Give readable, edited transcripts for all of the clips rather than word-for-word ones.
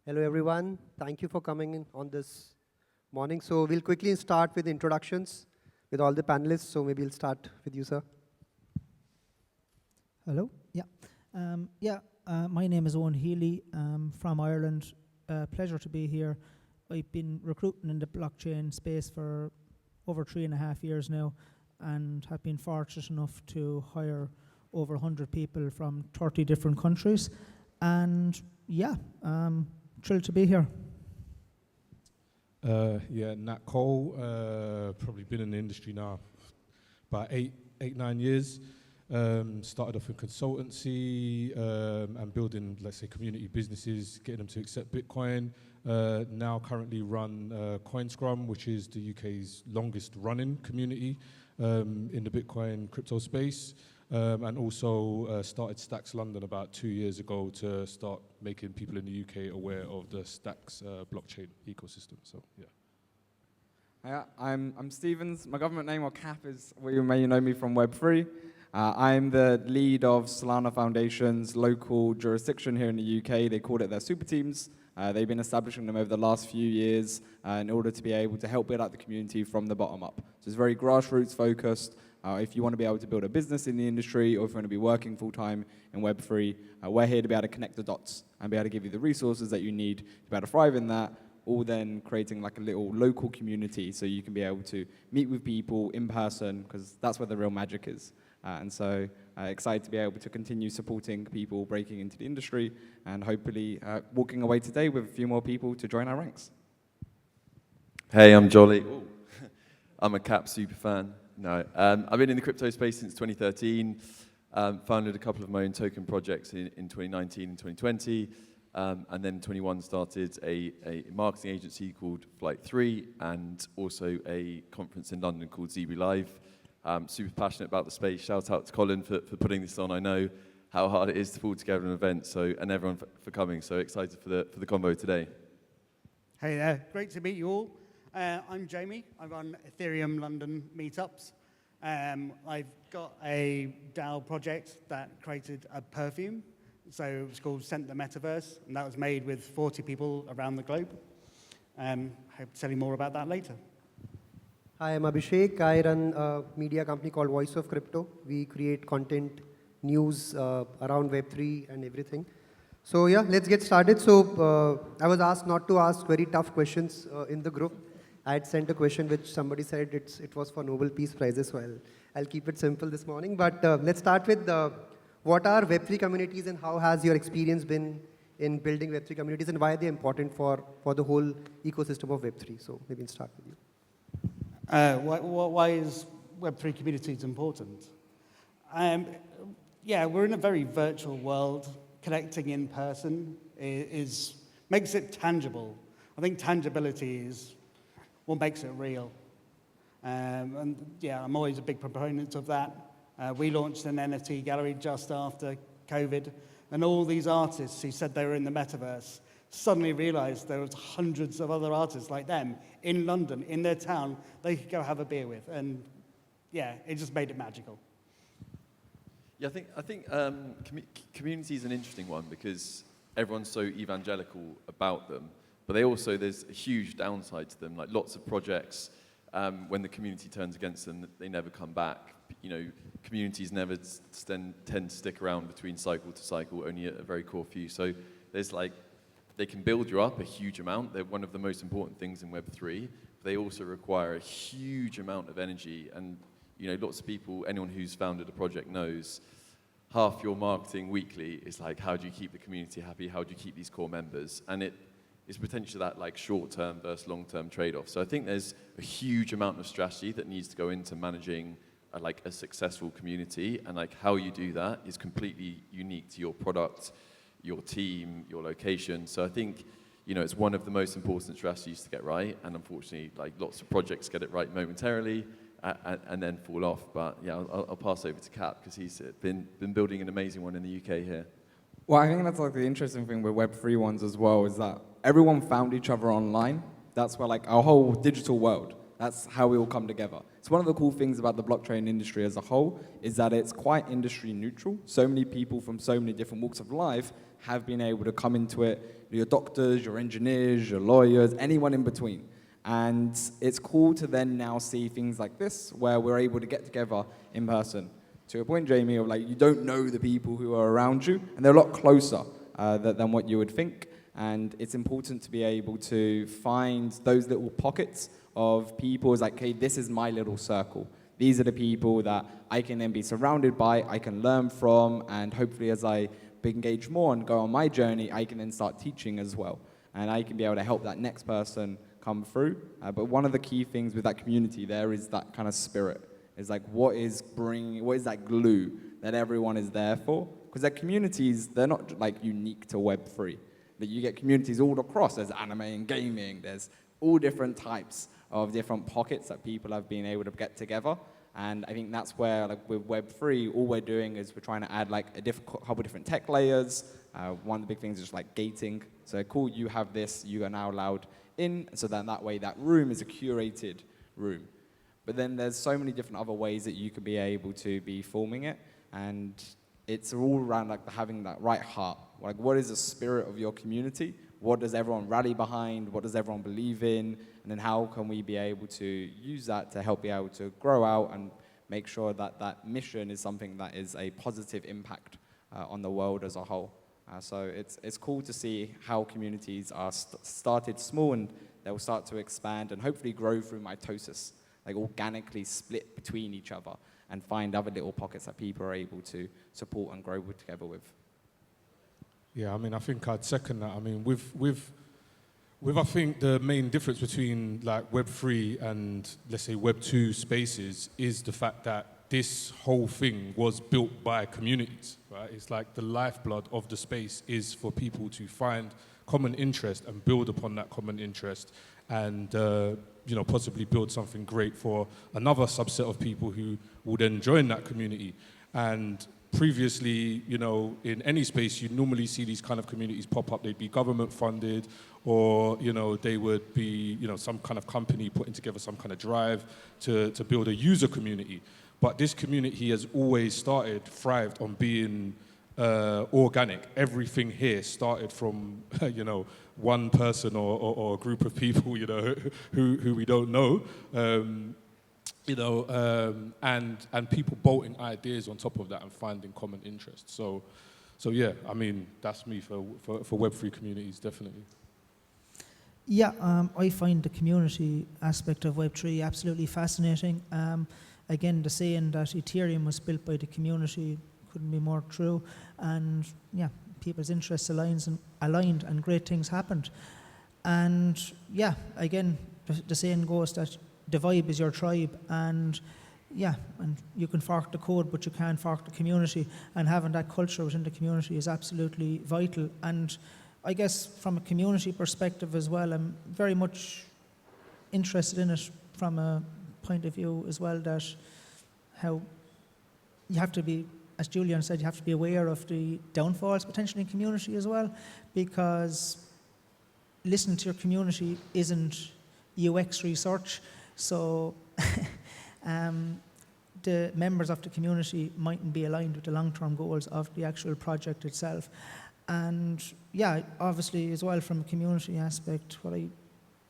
Hello, everyone. Thank you for coming in on this morning. So we'll quickly start with introductions with all the panelists. So maybe we'll start with you, sir. Hello. My name is Owen Healy from Ireland. Pleasure to be here. I've been recruiting in the blockchain space for over 3.5 years now, and have been fortunate enough to hire over 100 people from 30 different countries. And thrilled to be here. Nat Cole, probably been in the industry now about 9 years. Started off in consultancy and building, let's say, community businesses, getting them to accept Bitcoin. Now currently run Coinscrum, which is the UK's longest running community in the Bitcoin crypto space. And also started Stacks London about 2 years ago to start making people in the UK aware of the Stacks blockchain ecosystem. So, yeah. I'm Stevens. My government name, or CAP, is where you may know me from Web3. I'm the lead of Solana Foundation's local jurisdiction here in the UK. They called it their Superteams. They've been establishing them over the last few years in order to be able to help build out the community from the bottom up. So it's very grassroots focused. If you want to be able to build a business in the industry, or if you want to be working full-time in Web3, we're here to be able to connect the dots and be able to give you the resources that you need to be able to thrive in that, all then creating like a little local community so you can be able to meet with people in person, because that's where the real magic is. And so excited to be able to continue supporting people breaking into the industry, and hopefully walking away today with a few more people to join our ranks. Hey, I'm Jolly. I'm a CAP super fan. No, I've been in the crypto space since 2013. Founded a couple of my own token projects in 2019 and 2020. And then in 21 started a marketing agency called Flight 3, and also a conference in London called ZB Live. Super passionate about the space. Shout out to Colin for putting this on. I know how hard it is to pull together an event, and everyone for coming. So excited for the convo today. Hey there, great to meet you all. I'm Jamie. I run Ethereum London meetups. I've got a DAO project that created a perfume. So it was called Scent the Metaverse, and that was made with 40 people around the globe. Hope to tell you more about that later. Hi, I'm Abhishek. I run a media company called Voice of Crypto. We create content, news around Web3 and everything. So yeah, let's get started. So I was asked not to ask very tough questions in the group. I had sent a question which somebody said it was for Nobel Peace Prizes, so I'll keep it simple this morning. But let's start with what are Web3 communities, and how has your experience been in building Web3 communities, and why are they important for the whole ecosystem of Web3? So maybe we'll start with you. Why is Web3 communities important? We're in a very virtual world. Connecting in person makes it tangible. I think tangibility is what makes it real. I'm always a big proponent of that. We launched an NFT gallery just after COVID, and all these artists who said they were in the metaverse suddenly realized there was hundreds of other artists like them in London, in their town, they could go have a beer with. And it just made it magical. Yeah, I think community is an interesting one, because everyone's so evangelical about them, but there's a huge downside to them. Like lots of projects, when the community turns against them, they never come back. You know, communities never tend to stick around between cycle to cycle, only a very core few. So there's they can build you up a huge amount. They're one of the most important things in Web3. They also require a huge amount of energy. And you know, lots of people, anyone who's founded a project knows, half your marketing weekly is like, how do you keep the community happy? How do you keep these core members? And it is potentially that like short-term versus long-term trade-off. So I think there's a huge amount of strategy that needs to go into managing a successful community, and how you do that is completely unique to your product, your team, your location. So I think, you know, it's one of the most important strategies to get right, and unfortunately, lots of projects get it right momentarily and then fall off. But yeah, I'll pass over to Cap, because he's been building an amazing one in the UK here. Well, I think that's the interesting thing with Web3 ones as well, is that everyone found each other online. That's where our whole digital world That's how we all come together. So one of the cool things about the blockchain industry as a whole is that it's quite industry neutral. So many people from so many different walks of life have been able to come into it. Your doctors, your engineers, your lawyers, anyone in between. And it's cool to then now see things like this, where we're able to get together in person. To a point, Jamie, of like, you don't know the people who are around you, and they're a lot closer than what you would think. And it's important to be able to find those little pockets of people. It's like, hey, this is my little circle. These are the people that I can then be surrounded by, I can learn from, and hopefully as I engage more and go on my journey, I can then start teaching as well. And I can be able to help that next person come through. But one of the key things with that community there is that kind of spirit. It's like, what is that glue that everyone is there for? Because their communities, they're not like unique to Web3. But you get communities all across. There's anime and gaming. There's all different types of different pockets that people have been able to get together. And I think that's where, like with Web3, all we're doing is we're trying to add like a couple different tech layers. One of the big things is just like gating. So cool, you have this, you are now allowed in. So then that way, that room is a curated room. But then there's so many different other ways that you could be able to be forming it. And it's all around like having that right heart. Like, what is the spirit of your community? What does everyone rally behind? What does everyone believe in? And then how can we be able to use that to help be able to grow out and make sure that that mission is something that is a positive impact on the world as a whole. So it's cool to see how communities are started small and they will start to expand and hopefully grow through mitosis, like organically split between each other and find other little pockets that people are able to support and grow together with. Yeah, I mean, I think I'd second that. I mean, with I think the main difference between like Web3 and let's say Web2 spaces is the fact that this whole thing was built by communities, right? It's like the lifeblood of the space is for people to find common interest and build upon that common interest and possibly build something great for another subset of people who will then join that community. And previously, in any space, you normally see these kind of communities pop up. They'd be government funded, or they would be some kind of company putting together some kind of drive to build a user community. But this community has always thrived on being organic. Everything here started from one person or a group of people who we don't know. And people bolting ideas on top of that and finding common interests. So yeah, I mean, that's me for Web3 communities, definitely. Yeah, I find the community aspect of Web3 absolutely fascinating. Again, the saying that Ethereum was built by the community couldn't be more true. And yeah, people's interests aligned and great things happened. And yeah, again, the saying goes that the vibe is your tribe, and yeah, and you can fork the code, but you can't fork the community, and having that culture within the community is absolutely vital. And I guess from a community perspective as well, I'm very much interested in it from a point of view as well, that how you have to be, as Jolyon said, you have to be aware of the downfalls potentially in community as well, because listening to your community isn't UX research. So the members of the community mightn't be aligned with the long-term goals of the actual project itself. And yeah, obviously as well from a community aspect, what I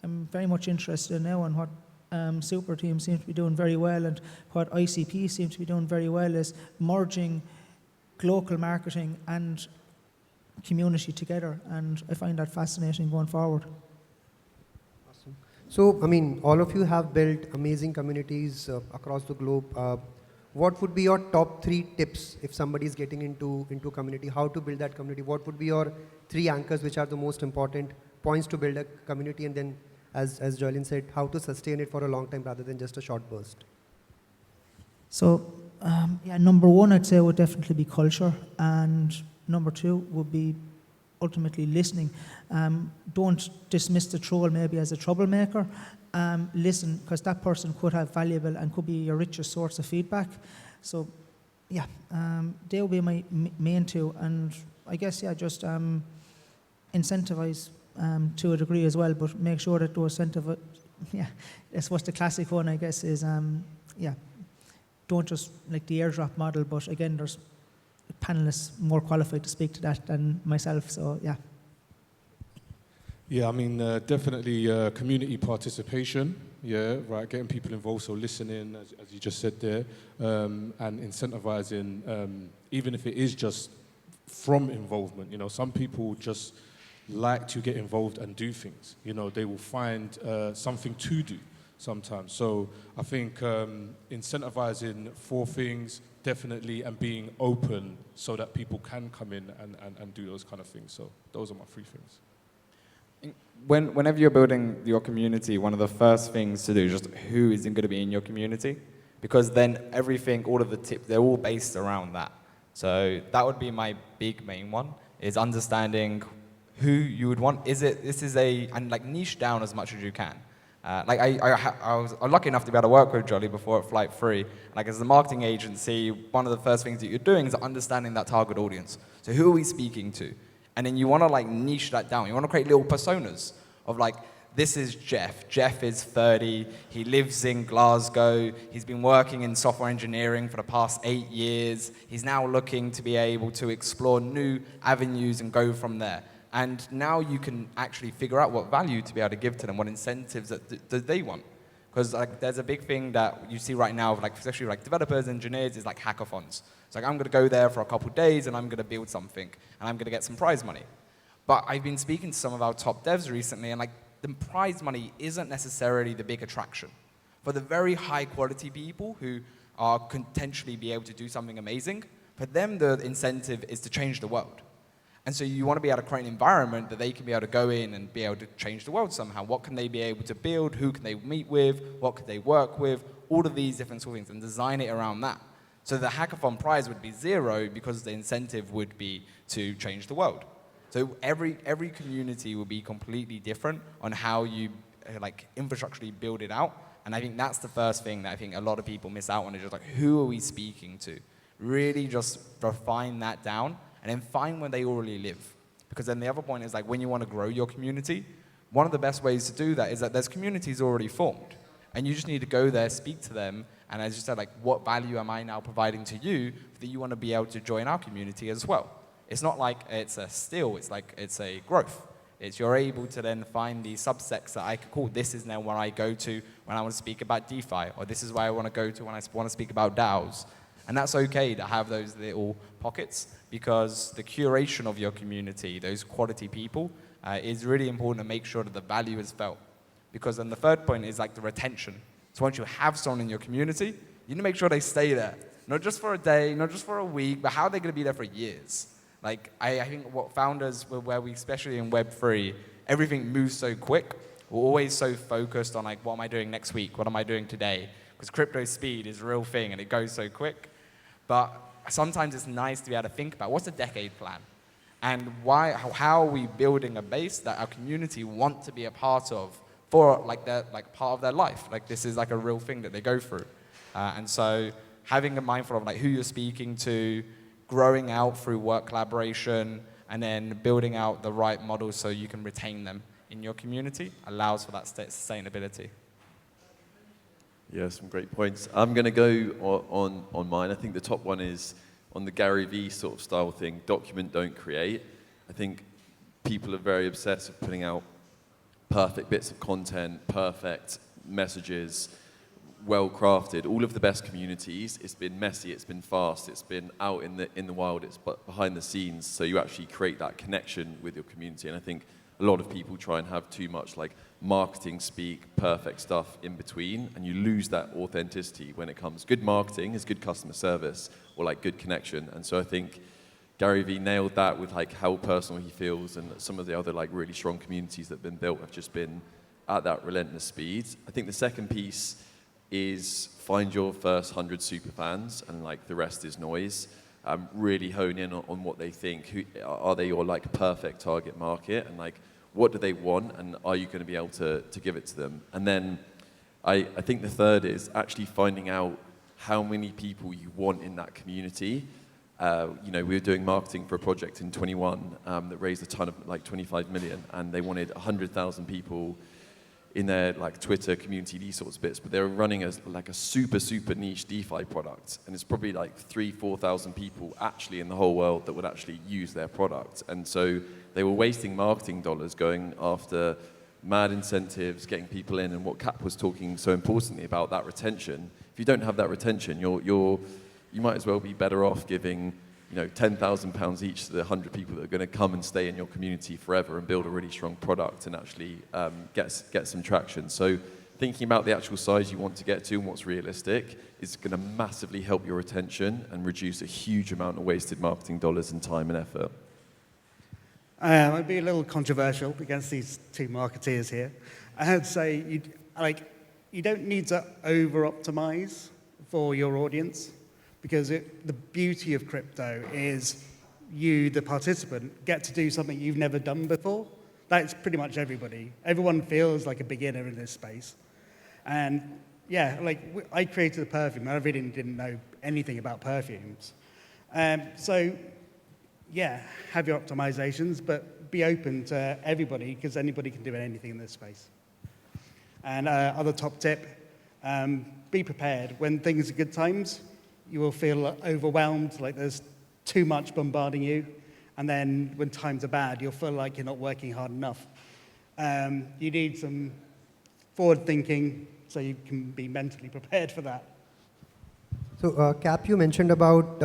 am very much interested in now and what Superteam seems to be doing very well and what ICP seems to be doing very well is merging local marketing and community together. And I find that fascinating going forward. So, I mean, all of you have built amazing communities across the globe. What would be your top 3 tips if somebody is getting into community? How to build that community? What would be your 3 anchors which are the most important points to build a community? And then, as Jolyon said, how to sustain it for a long time rather than just a short burst? So, yeah, number 1, I'd say would definitely be culture. And number 2 would be ultimately listening. Don't dismiss the troll maybe as a troublemaker. Listen, because that person could have valuable and could be your richest source of feedback. So yeah, they will be my main 2. And I guess, yeah, just incentivize to a degree as well, but make sure that those yeah, I suppose the classic one, I guess, is, yeah, don't just like the airdrop model, but again, there's panelists more qualified to speak to that than myself, so yeah. Yeah, I mean, definitely community participation, yeah, right, getting people involved, so listening, as you just said there, and incentivizing, even if it is just from involvement. You know, some people just like to get involved and do things. You know, they will find something to do sometimes. So I think incentivizing for things, definitely, and being open so that people can come in and do those kind of things. So those are my 3 things. Whenever you're building your community, one of the first things to do is just who is going to be in your community, because then everything, all of the tips, they're all based around that. So that would be my big main one, is understanding who you would want. And like niche down as much as you can. Like I was lucky enough to be able to work with Jolly before at Flight 3. Like as a marketing agency, one of the first things that you're doing is understanding that target audience. So who are we speaking to? And then you want to like niche that down. You want to create little personas of like, this is Jeff. Jeff is 30. He lives in Glasgow. He's been working in software engineering for the past 8 years. He's now looking to be able to explore new avenues and go from there. And now you can actually figure out what value to be able to give to them, what incentives that they want. Because like, there's a big thing that you see right now, like, especially like developers, engineers, is like hackathons. It's like, I'm going to go there for a couple of days and I'm going to build something and I'm going to get some prize money. But I've been speaking to some of our top devs recently, and like the prize money isn't necessarily the big attraction. For the very high quality people who are potentially be able to do something amazing, for them the incentive is to change the world. And so you want to be able to create an environment that they can be able to go in and be able to change the world somehow. What can they be able to build? Who can they meet with? What could they work with? All of these different sort of things, and design it around that. So the hackathon prize would be 0 because the incentive would be to change the world. So every community will be completely different on how you like infrastructurally build it out. And I think that's the first thing that I think a lot of people miss out on, is just like, who are we speaking to? Really just refine that down. And then find where they already live. Because then the other point is, like, when you want to grow your community, one of the best ways to do that is that there's communities already formed. And you just need to go there, speak to them, and as you said, like, what value am I now providing to you that you want to be able to join our community as well? It's not like it's a still, it's like it's a growth. It's you're able to then find these subsects that I could call, this is now where I go to when I want to speak about DeFi, or this is where I want to go to when I want to speak about DAOs. And that's okay to have those little pockets, because the curation of your community, those quality people, is really important to make sure that the value is felt. Because then the third point is like the retention. So once you have someone in your community, you need to make sure they stay there. Not just for a day, not just for a week, but how are they going to be there for years? Like, I think what founders, where we, especially in Web3, everything moves so quick. We're always so focused on like, what am I doing next week? What am I doing today? Because crypto speed is a real thing and it goes so quick. But sometimes it's nice to be able to think about, what's the decade plan? And how are we building a base that our community want to be a part of for like part of their life? Like, this is like a real thing that they go through. And so having a mindful of like who you're speaking to, growing out through work collaboration, and then building out the right models so you can retain them in your community allows for that sustainability. Yeah, some great points. I'm going to go on mine. I think the top one is on the Gary Vee sort of style thing, document, don't create. I think people are very obsessed with putting out perfect bits of content, perfect messages, well-crafted. All of the best communities, it's been messy, it's been fast, it's been out in the wild, it's behind the scenes, so you actually create that connection with your community. And I think a lot of people try and have too much like marketing speak, perfect stuff in between, and you lose that authenticity when it comes. Good marketing is good customer service, or like good connection. And so I think Gary Vee nailed that with like how personal he feels, and some of the other like really strong communities that have been built have just been at that relentless speed. I think the second piece is find your first 100 super fans, and like the rest is noise. Really hone in on what they think. Who are they your like perfect target market, and like what do they want, and are you going to be able to give it to them? And then I think the third is actually finding out how many people you want in that community. You know, we were doing marketing for a project in 21 that raised a ton of like 25 million, and they wanted 100,000 people in their like Twitter community, these sorts of bits, but they're running a super niche DeFi product, and it's probably like 3,000-4,000 people actually in the whole world that would actually use their product. And so they were wasting marketing dollars going after mad incentives, getting people in, and what Cap was talking so importantly about, that retention. If you don't have that retention, you might as well be better off giving £10,000 each to the 100 people that are going to come and stay in your community forever and build a really strong product and actually get some traction. So thinking about the actual size you want to get to and what's realistic is going to massively help your retention and reduce a huge amount of wasted marketing dollars and time and effort. I'd be a little controversial against these two marketeers here. I'd say you don't need to over-optimize for your audience, because the beauty of crypto is you, the participant, get to do something you've never done before. That's pretty much everybody. Everyone feels like a beginner in this space. And yeah, I created a perfume. I really didn't know anything about perfumes. So yeah, have your optimizations, but be open to everybody, because anybody can do anything in this space. And other top tip, be prepared. When things are good times, you will feel overwhelmed, like there's too much bombarding you. And then when times are bad, you'll feel like you're not working hard enough. You need some forward thinking so you can be mentally prepared for that. So, Cap, you mentioned about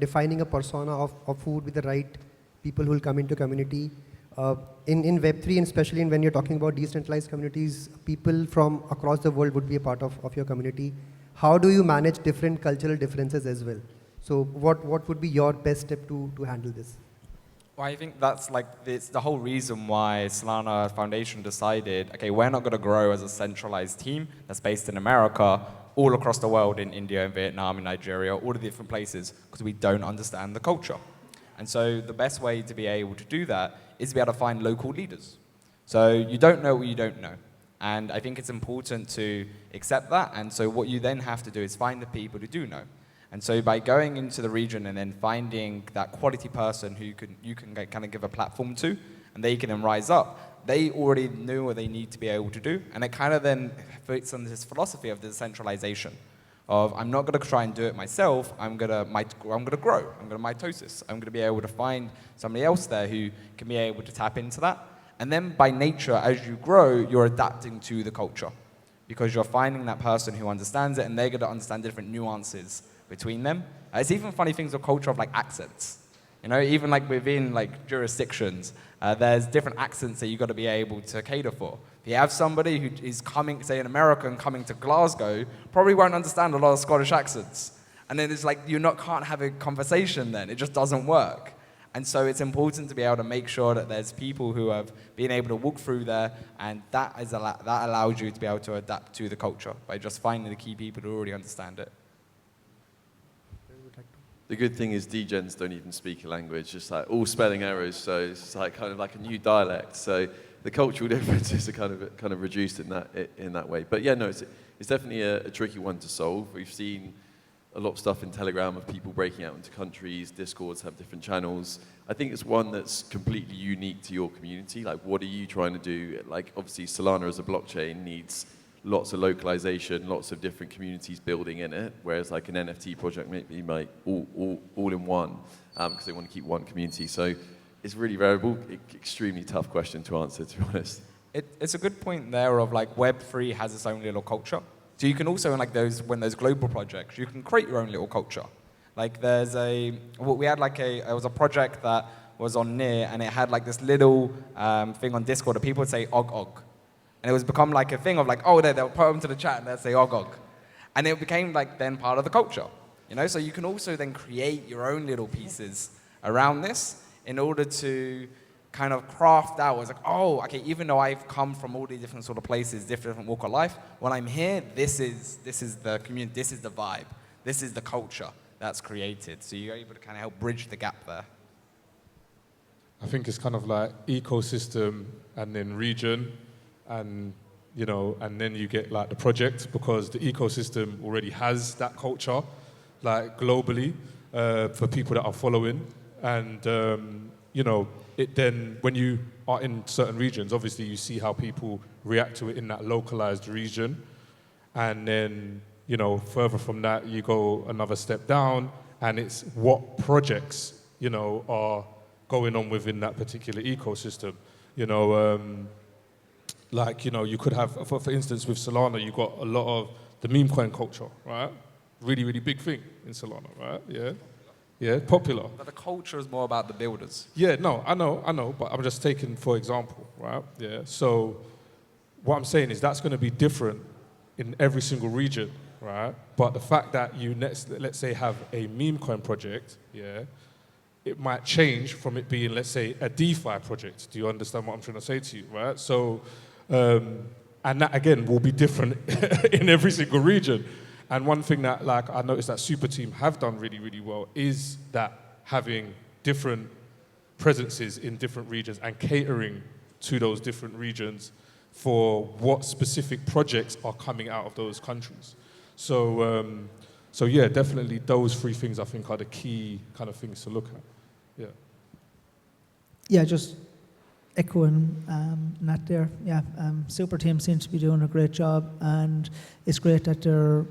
defining a persona of food with the right people who will come into community. In Web3, and especially when you're talking about decentralized communities, people from across the world would be a part of your community. How do you manage different cultural differences as well? So what would be your best step to handle this? Well, I think that's it's the whole reason why Solana Foundation decided, okay, we're not going to grow as a centralized team that's based in America, all across the world, in India, in Vietnam, in Nigeria, all the different places, because we don't understand the culture. And so the best way to be able to do that is to be able to find local leaders. So you don't know what you don't know. And I think it's important to accept that. And so what you then have to do is find the people who do know. And so by going into the region and then finding that quality person who you can kind of give a platform to, and they can then rise up, they already knew what they need to be able to do. And it kind of then fits on this philosophy of decentralization, of I'm not going to try and do it myself, I'm going to grow, I'm going to mitosis. I'm going to be able to find somebody else there who can be able to tap into that. And then by nature, as you grow, you're adapting to the culture, because you're finding that person who understands it, and they're going to understand different nuances between them. It's even funny things of culture of accents. Even within jurisdictions, there's different accents that you've got to be able to cater for. If you have somebody who is coming, say, an American coming to Glasgow, probably won't understand a lot of Scottish accents. And then it's can't have a conversation then. It just doesn't work. And so it's important to be able to make sure that there's people who have been able to walk through there, and that allows you to be able to adapt to the culture by just finding the key people who already understand it. The good thing is degens don't even speak a language, just all spelling errors, so it's kind of like a new dialect. So the cultural differences are kind of reduced in that way. But yeah, no, it's definitely a tricky one to solve. We've seen a lot of stuff in Telegram of people breaking out into countries. Discords have different channels. I think it's one that's completely unique to your community. What are you trying to do? Obviously, Solana as a blockchain needs lots of localization, lots of different communities building in it, whereas an NFT project maybe all in one, because they want to keep one community. So it's really variable, extremely tough question to answer, to be honest. It's a good point there of Web3 has its own little culture. So you can also, when there's global projects, you can create your own little culture. We had it was a project that was on Near, and it had this little thing on Discord that people would say og. And it was become a thing of they'll put them to the chat and they'll say og. And it became then part of the culture. So you can also then create your own little pieces around this in order to kind of craft out. It's okay, even though I've come from all these different sort of places, different walk of life, when I'm here, this is the community, this is the vibe, this is the culture that's created. So you're able to kind of help bridge the gap there. I think it's kind of ecosystem and then region, and and then you get the project, because the ecosystem already has that culture, globally, for people that are following, and it then, when you are in certain regions, obviously you see how people react to it in that localized region. And then, you know, further from that, you go another step down, and it's what projects, you know, are going on within that particular ecosystem. You know, like, you know, you could have, for instance, with Solana, you got a lot of the meme coin culture, right? Really, really big thing in Solana, right? Yeah. Yeah, popular. But the culture is more about the builders. Yeah, no, I know, but I'm just taking for example, right? Yeah, so what I'm saying is that's going to be different in every single region, right? But the fact that you, let's say, have a meme coin project, yeah, it might change from it being, let's say, a DeFi project. Do you understand what I'm trying to say to you, right? So, and that, again, will be different in every single region. And one thing that, like, I noticed that Superteam have done really, really well is that having different presences in different regions and catering to those different regions for what specific projects are coming out of those countries. So, so yeah, definitely those three things I think are the key kind of things to look at. Yeah. Yeah, just echoing Nat there. Yeah, Superteam seems to be doing a great job, and it's great that they're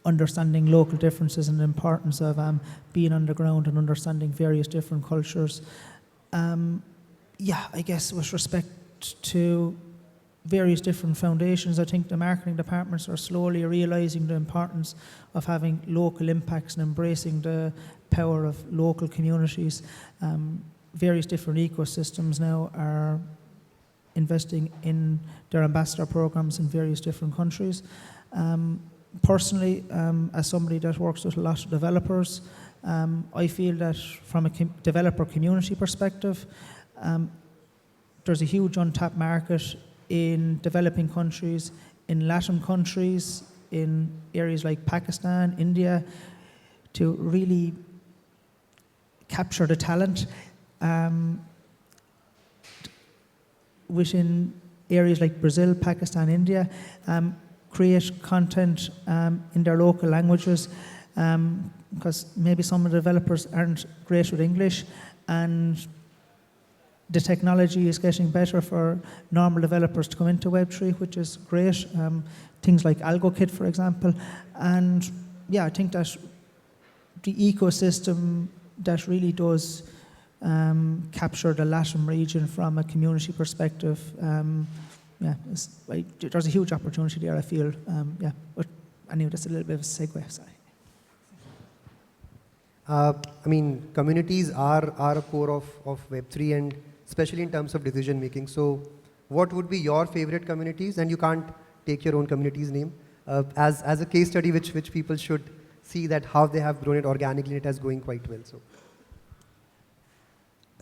understanding local differences and the importance of being on the ground and understanding various different cultures. Yeah, I guess with respect to various different foundations, I think the marketing departments are slowly realising the importance of having local impacts and embracing the power of local communities. Various different ecosystems now are investing in their ambassador programs in various different countries. Personally, as somebody that works with a lot of developers, I feel that from a developer community perspective, there's a huge untapped market in developing countries, in Latin countries, in areas like Pakistan, India, to really capture the talent within areas like Brazil, Pakistan, India, create content in their local languages, because maybe some of the developers aren't great with English, and the technology is getting better for normal developers to come into Web3, which is great. Things like AlgoKit, for example. And yeah, I think that the ecosystem that really does capture the Latin region from a community perspective, yeah, there's a huge opportunity there, I feel. Yeah, but anyway, that's a little bit of a segue, sorry. I mean, communities are a core of Web3, and especially in terms of decision making. So what would be your favorite communities? And you can't take your own community's name. As a case study which people should see that how they have grown it organically, it has going quite well. So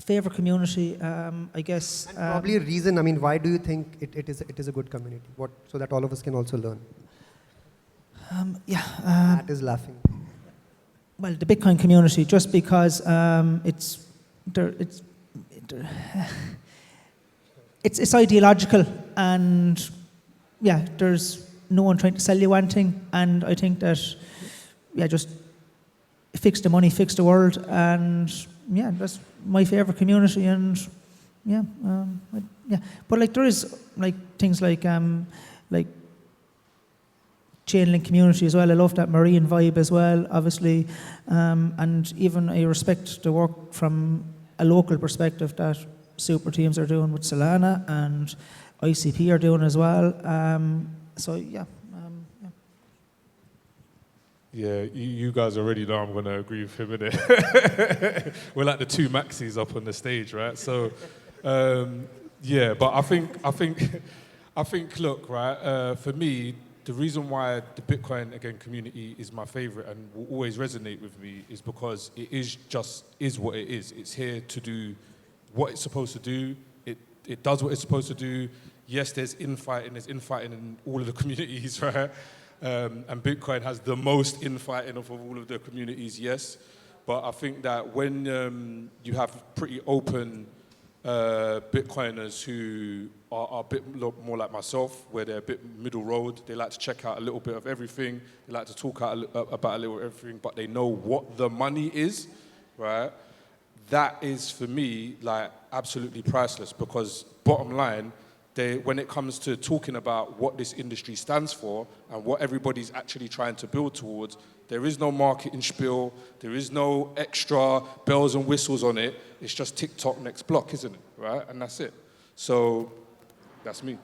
Favorite community, I guess. and probably a reason, I mean, why do you think it is a good community? What, so that all of us can also learn. Yeah. Matt is laughing. Well, the Bitcoin community, just because it's ideological, and yeah, there's no one trying to sell you anything, and I think that, yeah, just fix the money, fix the world, and yeah, that's my favorite community. And yeah, yeah, but like there is like things like Chainlink community as well. I love that marine vibe as well, obviously, and even I respect the work from a local perspective that super teams are doing with Solana and ICP are doing as well. So yeah. Yeah, you guys already know I'm going to agree with him in it. We're like the two maxis up on the stage, right? So, yeah, but I think, look, right, for me, the reason why the Bitcoin, again, community is my favorite and will always resonate with me is because it is what it is. It's here to do what it's supposed to do. It does what it's supposed to do. Yes, there's infighting in all of the communities, right? And Bitcoin has the most infighting of all of the communities, yes. But I think that when you have pretty open Bitcoiners who are a bit more like myself, where they're a bit middle road, they like to check out a little bit of everything, they like to talk about a little of everything, but they know what the money is, right? that is for me like absolutely priceless, because bottom line, when it comes to talking about what this industry stands for and what everybody's actually trying to build towards, there is no marketing spiel, there is no extra bells and whistles on it. It's just TikTok next block, isn't it, right? And that's it. So that's me.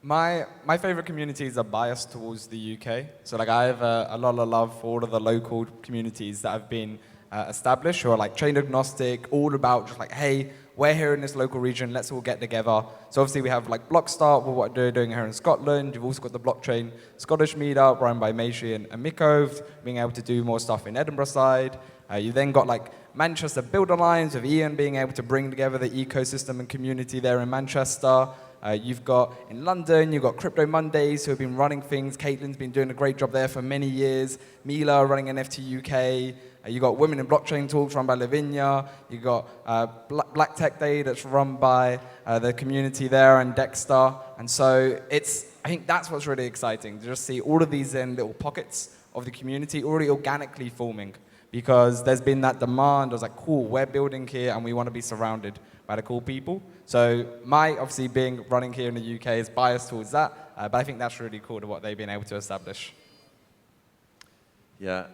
My favorite communities are biased towards the UK. So like I have a lot of love for all of the local communities that have been established, who are like chain agnostic, all about just like, hey, we're here in this local region, let's all get together. So obviously we have like BlockStart, what they're doing here in Scotland. You've also got the Blockchain Scottish meetup run by Maishi and Miko, being able to do more stuff in Edinburgh side. You then got like Manchester Build Alliance with Ian being able to bring together the ecosystem and community there in Manchester. You've got in London, you've got Crypto Mondays who have been running things. Caitlin's been doing a great job there for many years. Mila running NFT UK. You've got Women in Blockchain Talks run by Lavinia. You've got Black Tech Day that's run by the community there and Dexter. And so I think that's what's really exciting, to just see all of these little pockets of the community already organically forming. Because there's been that demand. I was like, cool, we're building here and we want to be surrounded by the cool people. So obviously running here in the UK is biased towards that, but I think that's really cool to what they've been able to establish. Yeah,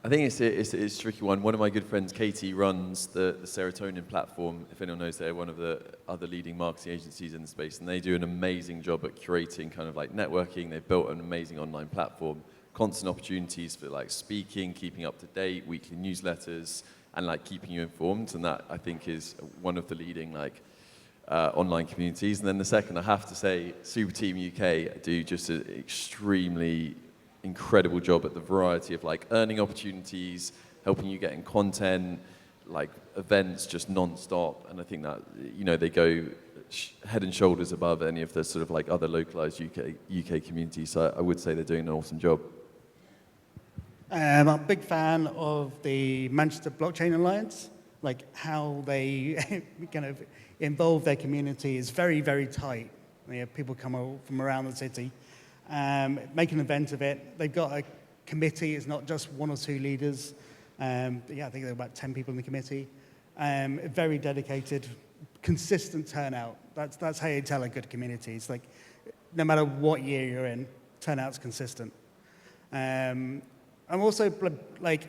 I think it's a tricky one. One of my good friends, Katie, runs the Serotonin platform. If anyone knows, they're one of the other leading marketing agencies in the space, and they do an amazing job at curating kind of like networking. They've built an amazing online platform, constant opportunities for like speaking, keeping up to date, weekly newsletters, and like keeping you informed. And that I think is one of the leading like online communities. And then the second, I have to say, Superteam UK do just an extremely incredible job at the variety of like earning opportunities, helping you get in content, like events just non-stop. And I think that, you know, they go head and shoulders above any of the sort of like other localized UK communities. So I would say they're doing an awesome job. I'm a big fan of the Manchester Blockchain Alliance, like how they kind of involve their community is very, very tight. You know, people come from around the city, make an event of it. They've got a committee, it's not just one or two leaders. I think there are about 10 people in the committee. Very dedicated, consistent turnout. That's how you tell a good community. It's like, no matter what year you're in, turnout's consistent. I'm also like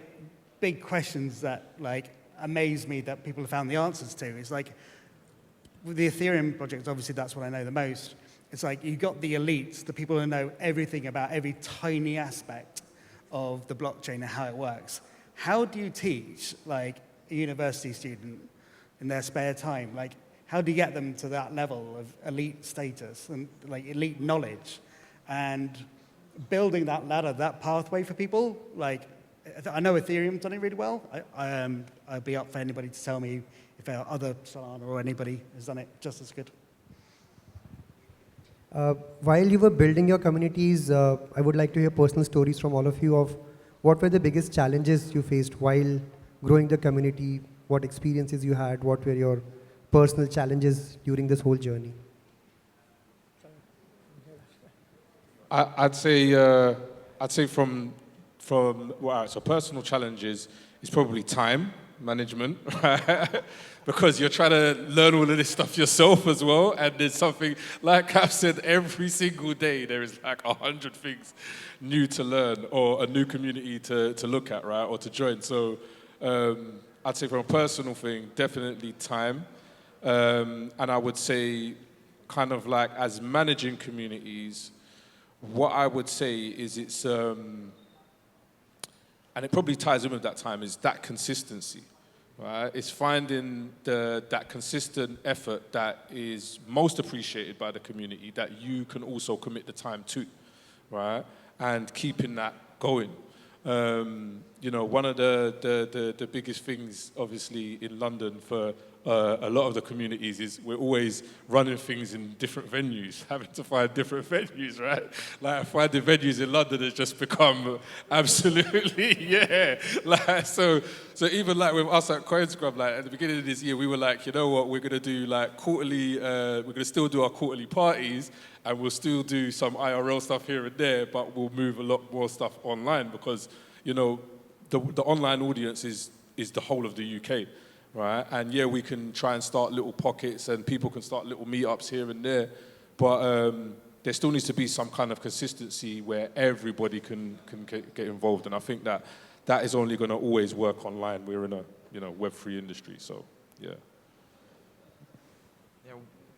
big questions that like amaze me that people have found the answers to. It's like with the Ethereum project, obviously that's what I know the most. It's like you got the elites, the people who know everything about every tiny aspect of the blockchain and how it works. How do you teach like a university student in their spare time? Like how do you get them to that level of elite status and like elite knowledge? And building that ladder, that pathway for people, like, I know Ethereum's done it really well. I'd be up for anybody to tell me if other Solana or anybody has done it just as good. While you were building your communities, I would like to hear personal stories from all of you of what were the biggest challenges you faced while growing the community, what experiences you had, what were your personal challenges during this whole journey? I'd say from well, so personal challenges is probably time management, right? Because you're trying to learn all of this stuff yourself as well, and there's something, like I've said, every single day there is like 100 things new to learn or a new community to look at, right, or to join. So I'd say from a personal thing, definitely time, and I would say kind of like as managing communities, what I would say is it's, and it probably ties in with that time, is that consistency, right? It's finding that consistent effort that is most appreciated by the community that you can also commit the time to, right? And keeping that going. You know, one of the biggest things, obviously, in London for a lot of the communities is we're always running things in different venues, having to find different venues, right? Like finding venues in London has just become absolutely, yeah. Like so even like with us at Coinscrum, like at the beginning of this year, we were like, you know what, we're gonna do like quarterly, we're gonna still do our quarterly parties, and we'll still do some IRL stuff here and there, but we'll move a lot more stuff online because, you know, the online audience is is the whole of the UK, right? And yeah, we can try and start little pockets and people can start little meetups here and there, but there still needs to be some kind of consistency where everybody can get involved. And I think that is only going to always work online. We're in a Web3 industry, so yeah.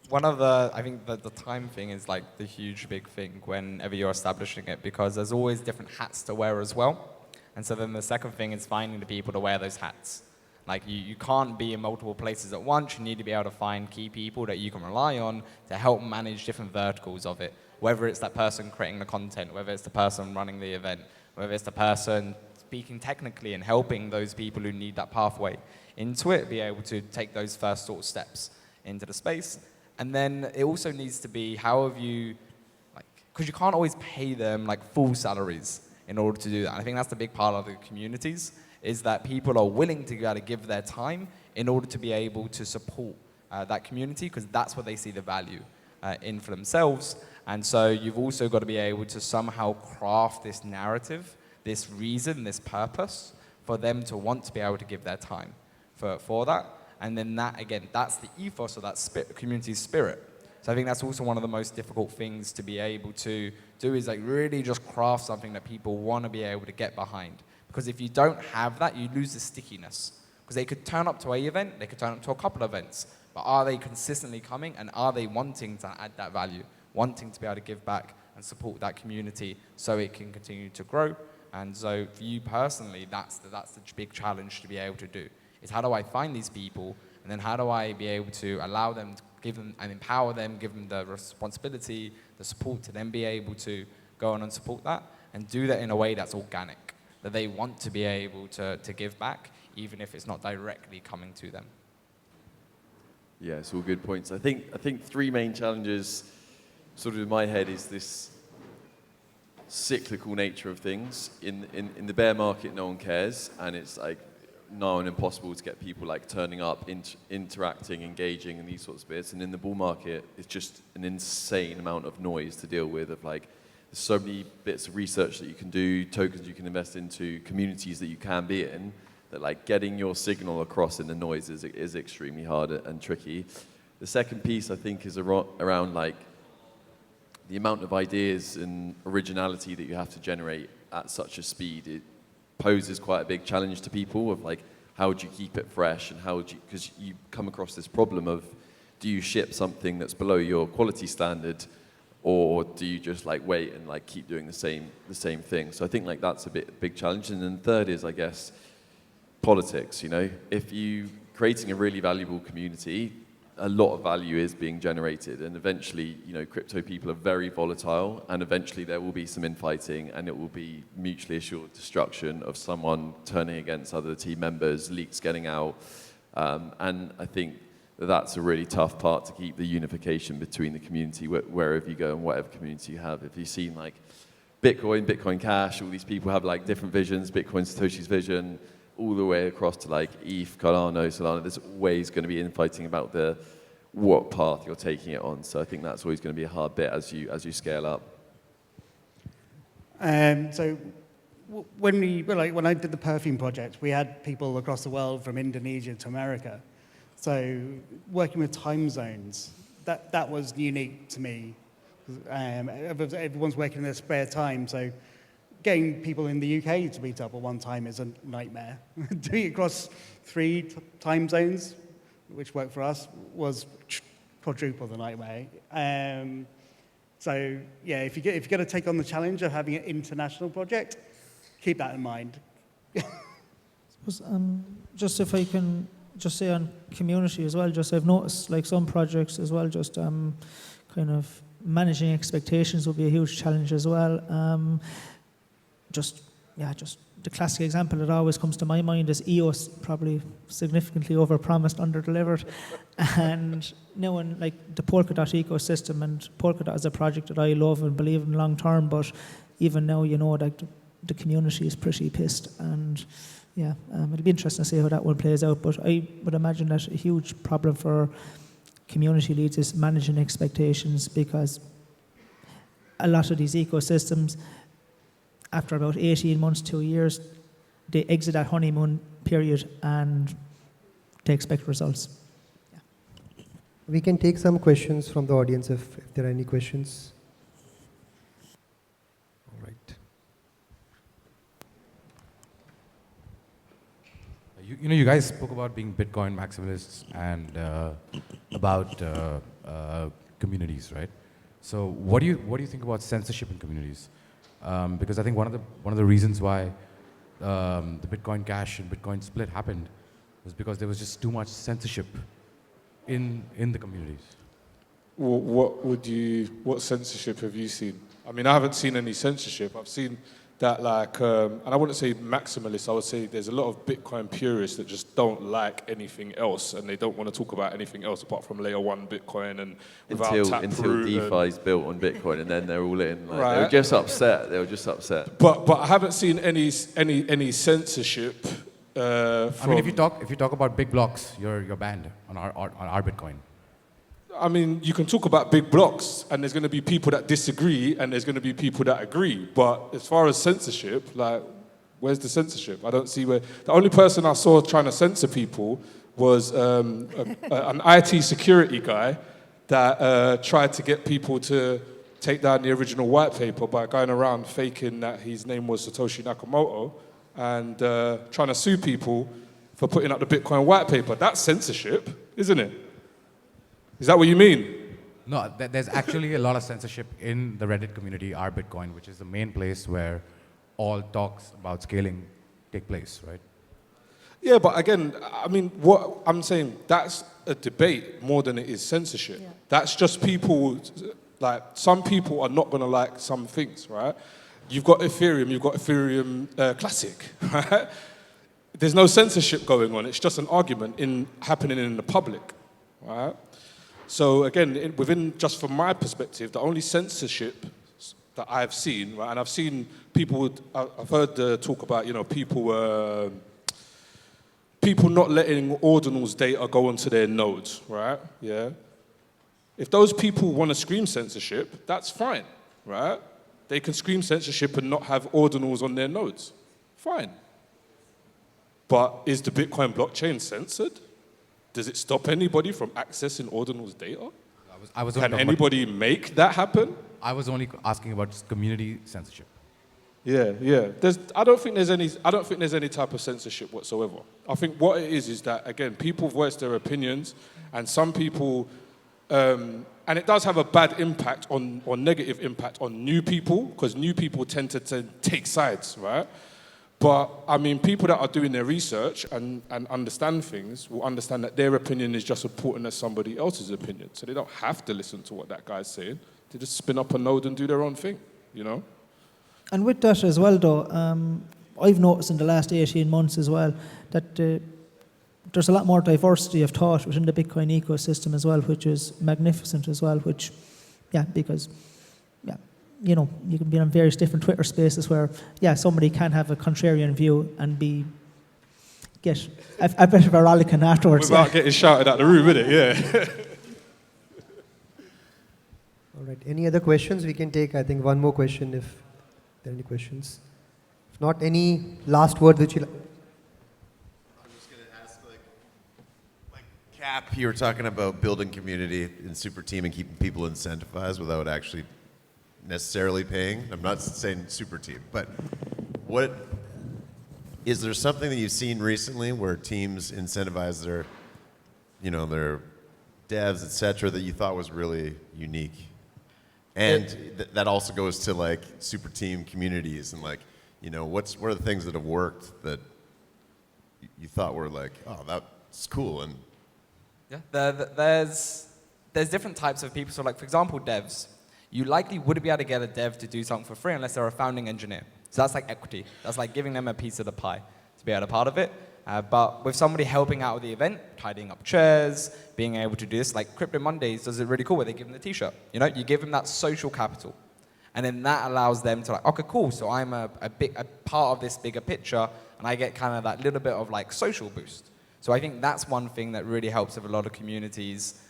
One of the, I think that the time thing is like the huge big thing whenever you're establishing it, because there's always different hats to wear as well. And so then the second thing is finding the people to wear those hats. Like you can't be in multiple places at once. You need to be able to find key people that you can rely on to help manage different verticals of it. Whether it's that person creating the content, whether it's the person running the event, whether it's the person speaking technically and helping those people who need that pathway into it, be able to take those first sort of steps into the space. And then it also needs to be how have you, like, because you can't always pay them like full salaries in order to do that. And I think that's the big part of the communities, is that people are willing to be able to give their time in order to be able to support that community, because that's what they see the value in for themselves. And so you've also got to be able to somehow craft this narrative, this reason, this purpose for them to want to be able to give their time for that. And then that, again, that's the ethos of that community spirit. So I think that's also one of the most difficult things to be able to do, is like really just craft something that people want to be able to get behind. Because if you don't have that, you lose the stickiness. Because they could turn up to an event, they could turn up to a couple of events, but are they consistently coming, and are they wanting to add that value, wanting to be able to give back and support that community so it can continue to grow? And so for you personally, that's the big challenge to be able to do. Is how do I find these people, and then how do I be able to allow them, to give them and empower them, give them the responsibility, the support to then be able to go on and support that, and do that in a way that's organic, that they want to be able to give back, even if it's not directly coming to them. Yeah, it's all good points. I think three main challenges sort of in my head is this cyclical nature of things. In the bear market, no one cares, and it's like nigh on impossible to get people like turning up, interacting, engaging, and these sorts of bits. And in the bull market, it's just an insane amount of noise to deal with. Of like, there's so many bits of research that you can do, tokens you can invest into, communities that you can be in. That like getting your signal across in the noise is extremely hard and tricky. The second piece I think is around like the amount of ideas and originality that you have to generate at such a speed. It poses quite a big challenge to people of like, how do you keep it fresh, and how do you, because you come across this problem of, do you ship something that's below your quality standard, or do you just like wait and like keep doing the same thing? So I think like that's a big challenge. And then third is, I guess, politics. If you creating a really valuable community, a lot of value is being generated, and eventually, crypto people are very volatile, and eventually there will be some infighting, and it will be mutually assured destruction of someone turning against other team members, leaks getting out, and I think that's a really tough part to keep the unification between the community wherever you go and whatever community you have. If you've seen like Bitcoin Cash, all these people have like different visions, Bitcoin Satoshi's vision, all the way across to like ETH, Cardano, Solana. There's always going to be infighting about what path you're taking it on. So I think that's always going to be a hard bit as you scale up. So when I did the perfume project, we had people across the world from Indonesia to America. So working with time zones, that was unique to me. Everyone's working in their spare time, so getting people in the UK to meet up at one time is a nightmare. Doing it across 3 time zones, which worked for us, was quadruple the nightmare. So yeah, if you're going to take on the challenge of having an international project, keep that in mind. Just if I can just say on community as well, just I've noticed like some projects as well, just kind of managing expectations will be a huge challenge as well. Just the classic example that always comes to my mind is EOS, probably significantly over-promised, under-delivered. And knowing like the Polkadot ecosystem, and Polkadot is a project that I love and believe in long term, but even now, like the community is pretty pissed. And yeah, it'll be interesting to see how that one plays out. But I would imagine that a huge problem for community leads is managing expectations, because a lot of these ecosystems, after about 18 months, 2 years, they exit that honeymoon period and they expect results. We can take some questions from the audience if there are any questions. All right. You guys spoke about being Bitcoin maximalists and about communities, right? So what do you think about censorship in communities? Because I think one of the reasons why the Bitcoin Cash and Bitcoin split happened was because there was just too much censorship in the communities. What censorship have you seen? I mean, I haven't seen any censorship. I've seen that, like, and I wouldn't say maximalists, I would say there's a lot of Bitcoin purists that just don't like anything else, and they don't want to talk about anything else apart from layer 1 Bitcoin and without until DeFi is built on Bitcoin, and then they're all in. Like, right. They were just upset. But I haven't seen any censorship. I mean, if you talk about big blocks, you're banned on our Bitcoin. I mean, you can talk about big blocks, and there's going to be people that disagree, and there's going to be people that agree. But as far as censorship, like, where's the censorship? I don't see where. The only person I saw trying to censor people was an IT security guy that tried to get people to take down the original white paper by going around faking that his name was Satoshi Nakamoto and trying to sue people for putting up the Bitcoin white paper. That's censorship, isn't it? Is that what you mean? No, there's actually a lot of censorship in the Reddit community, our Bitcoin, which is the main place where all talks about scaling take place, right? Yeah, but again, I mean, what I'm saying, that's a debate more than it is censorship. Yeah. That's just people, like, some people are not going to like some things, right? You've got Ethereum Classic, right? There's no censorship going on. It's just an argument happening in the public, right? So again, just from my perspective, the only censorship that I've seen, right, and I've seen people, I've heard talk about, people not letting ordinals data go onto their nodes, right? Yeah. If those people want to scream censorship, that's fine, right? They can scream censorship and not have ordinals on their nodes. Fine. But is the Bitcoin blockchain censored? Does it stop anybody from accessing ordinals data? Can anybody make that happen? I was only asking about community censorship. Yeah. I don't think there's any type of censorship whatsoever. I think what it is that, again, people voice their opinions, and some people, and it does have a bad impact or negative impact on new people, because new people tend to take sides, right? But, I mean, people that are doing their research and understand things will understand that their opinion is just as important as somebody else's opinion. So they don't have to listen to what that guy's saying. They just spin up a node and do their own thing, And with that as well, though, I've noticed in the last 18 months as well that there's a lot more diversity of thought within the Bitcoin ecosystem as well, which is magnificent as well, because you can be on various different Twitter spaces where, somebody can have a contrarian view and get a bit of a rollicking afterwards. Without getting shouted at the room, innit? Yeah. All right. Any other questions? We can take, I think, one more question if there are any questions. If not, any last word which you like? I was just going to ask, like Cap, you were talking about building community in Superteam and keeping people incentivized without actually necessarily paying. I'm not saying Superteam, but is there something that you've seen recently where teams incentivize their devs, etc., that you thought was really unique? And that also goes to like Superteam communities and what are the things that have worked that you thought were like, oh, that's cool? And there's different types of people. So like, for example, devs. You likely wouldn't be able to get a dev to do something for free unless they're a founding engineer. So that's like equity. That's like giving them a piece of the pie to be able to be part of it. But with somebody helping out with the event, tidying up chairs, being able to do this, like Crypto Mondays does it really cool where they give them the t-shirt. You give them that social capital. And then that allows them to like, okay, cool, so I'm a part of this bigger picture, and I get kind of that little bit of like social boost. So I think that's one thing that really helps with a lot of communities.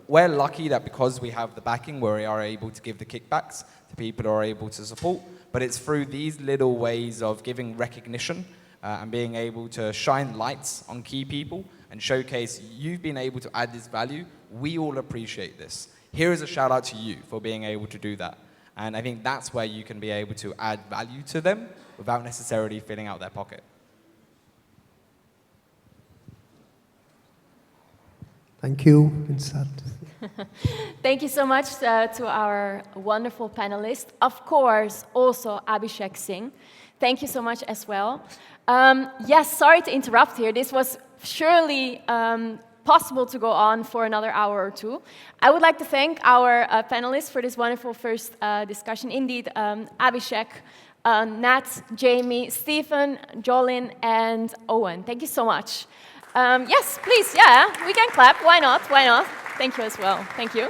We're lucky that because we have the backing, we are able to give the kickbacks to people who are able to support, but it's through these little ways of giving recognition and being able to shine lights on key people and showcase you've been able to add this value. We all appreciate this. Here is a shout out to you for being able to do that. And I think that's where you can be able to add value to them without necessarily filling out their pocket. Thank you. Insert. Thank you so much to our wonderful panelists. Of course, also Abhishek Singh. Thank you so much as well. Yes, sorry to interrupt here. This was surely possible to go on for another hour or two. I would like to thank our panelists for this wonderful first discussion. Indeed, Abhishek, Nat, Jamie, Stephen, Jolyon, and Owen. Thank you so much. Yes, please, yeah, we can clap. Why not? Why not? Thank you as well. Thank you.